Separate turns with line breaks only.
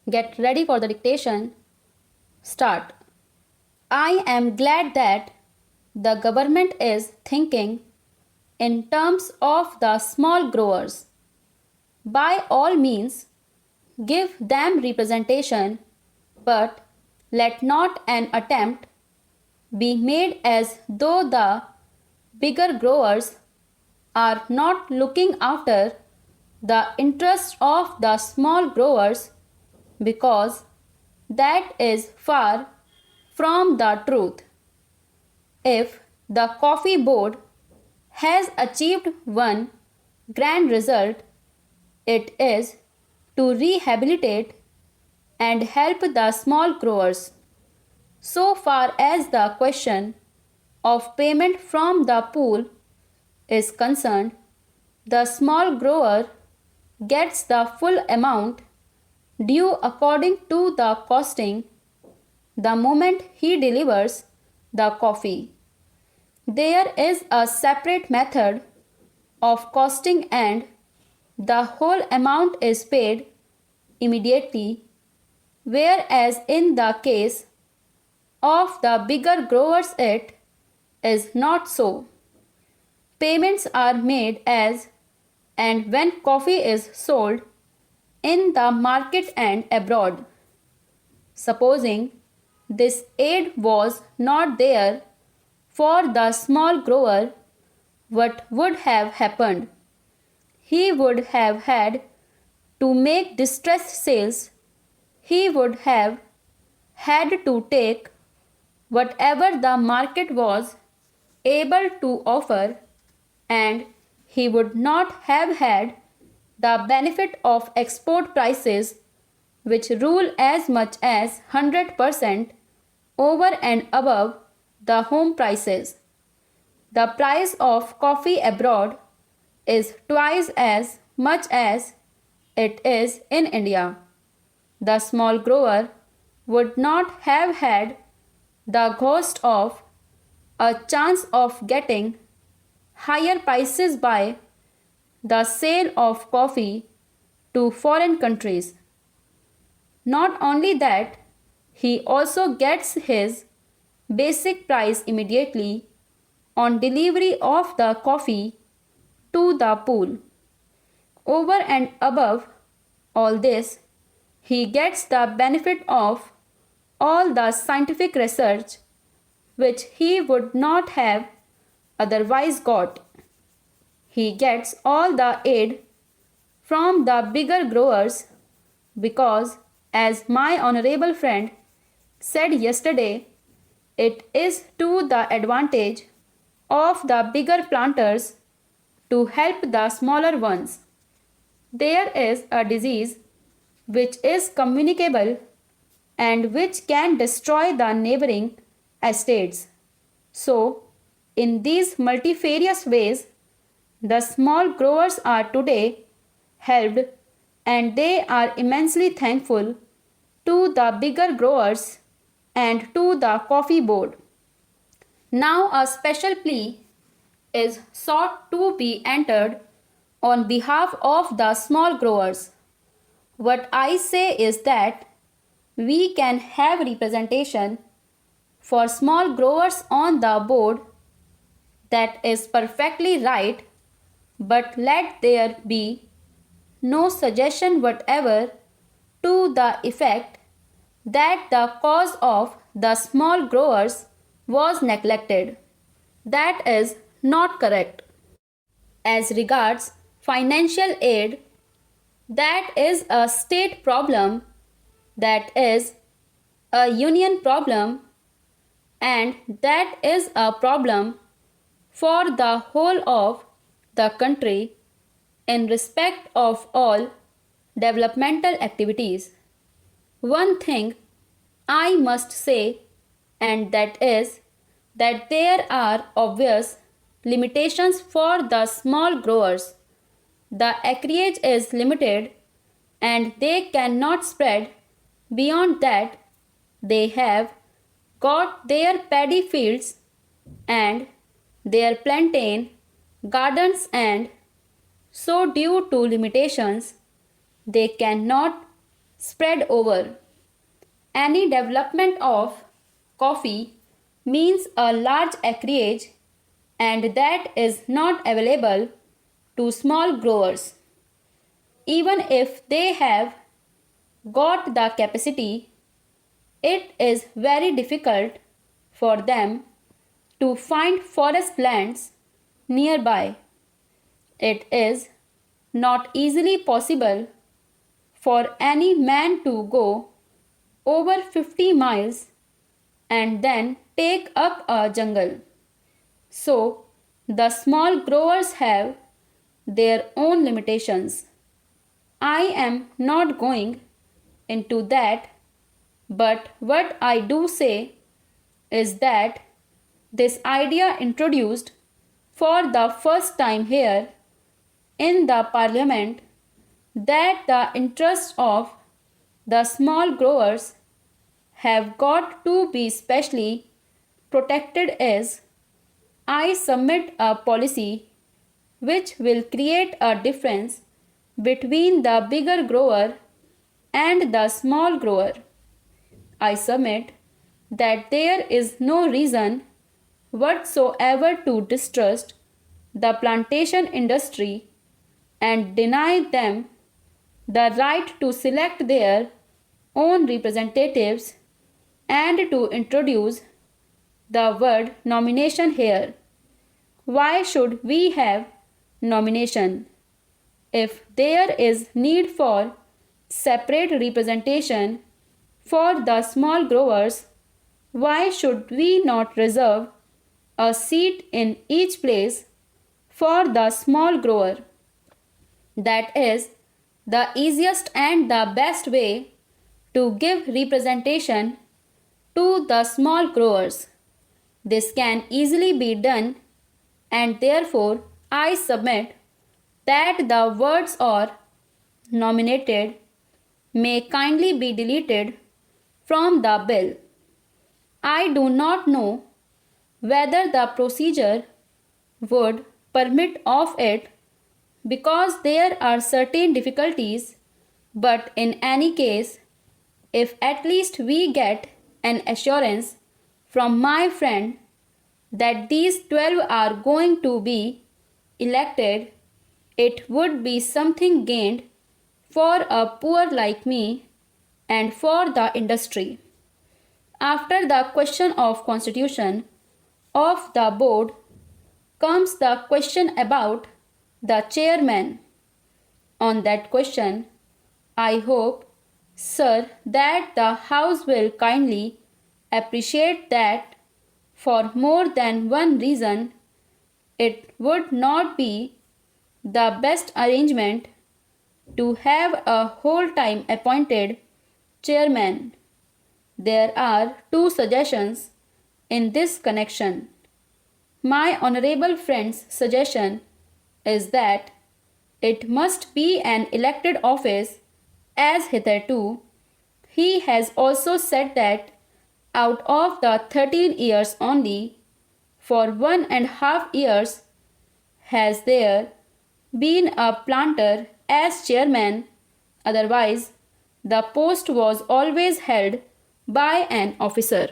Get ready for the dictation. Start. I am glad that the government is thinking in terms of the small growers. By all means, give them representation, but let not an attempt be made as though the bigger growers are not looking after the interests of the small growers, because that is far from the truth. If the coffee board has achieved one grand result, it is to rehabilitate and help the small growers. So far as the question of payment from the pool is concerned, the small grower gets the full amount due according to the costing the moment he delivers the coffee. There is a separate method of costing and the whole amount is paid immediately, whereas in the case of the bigger growers it is not so. Payments are made as and when coffee is sold in the market and abroad. Supposing this aid was not there for the small grower, what would have happened? He would have had to make distress sales. He would have had to take whatever the market was able to offer, and he would not have had the benefit of export prices, which rule as much as 100% over and above the home prices. The price of coffee abroad is twice as much as it is in India. The small grower would not have had the ghost of a chance of getting higher prices by the sale of coffee to foreign countries. Not only that, he also gets his basic price immediately on delivery of the coffee to the pool. Over and above all this, he gets the benefit of all the scientific research which he would not have otherwise got. He gets all the aid from the bigger growers because, as my honorable friend said yesterday, it is to the advantage of the bigger planters to help the smaller ones. There is a disease which is communicable and which can destroy the neighboring estates. So, in these multifarious ways, the small growers are today helped, and they are immensely thankful to the bigger growers and to the coffee board. Now a special plea is sought to be entered on behalf of the small growers. What I say is that we can have representation for small growers on the board. That is perfectly right, but let there be no suggestion whatever to the effect that the cause of the small growers was neglected. That is not correct. As regards financial aid, that is a state problem, that is a union problem, and that is a problem for the whole of the country in respect of all developmental activities. One thing I must say, and that is that there are obvious limitations for the small growers. The acreage is limited and they cannot spread beyond that. They have got their paddy fields and their plantain gardens, and so due to limitations they cannot spread over. Any development of coffee means a large acreage, and that is not available to small growers. Even if they have got the capacity, it is very difficult for them to find forest lands nearby. It is not easily possible for any man to go over 50 miles and then take up a jungle. So, the small growers have their own limitations. I am not going into that, but what I do say is that this idea introduced for the first time here in the parliament, that the interests of the small growers have got to be specially protected, is I submit a policy which will create a difference between the bigger grower and the small grower. I submit that there is no reason whatsoever to distrust the plantation industry and deny them the right to select their own representatives and to introduce the word nomination here. Why should we have nomination? If there is need for separate representation for the small growers, why should we not reserve a seat in each place for the small grower? That is the easiest and the best way to give representation to the small growers. This can easily be done, and therefore I submit that the words "or nominated" may kindly be deleted from the bill. I do not know whether the procedure would permit of it, because there are certain difficulties, but in any case, if at least we get an assurance from my friend that these 12 are going to be elected, it would be something gained for a poor like me and for the industry. After the question of constitution of the board comes the question about the chairman. On that question, I hope, sir, that the House will kindly appreciate that for more than one reason it would not be the best arrangement to have a whole-time appointed chairman. There are two suggestions in this connection. My honorable friend's suggestion is that it must be an elected office, as hitherto he has also said that out of the 13 years only, for 1.5 years has there been a planter as chairman, otherwise the post was always held by an officer.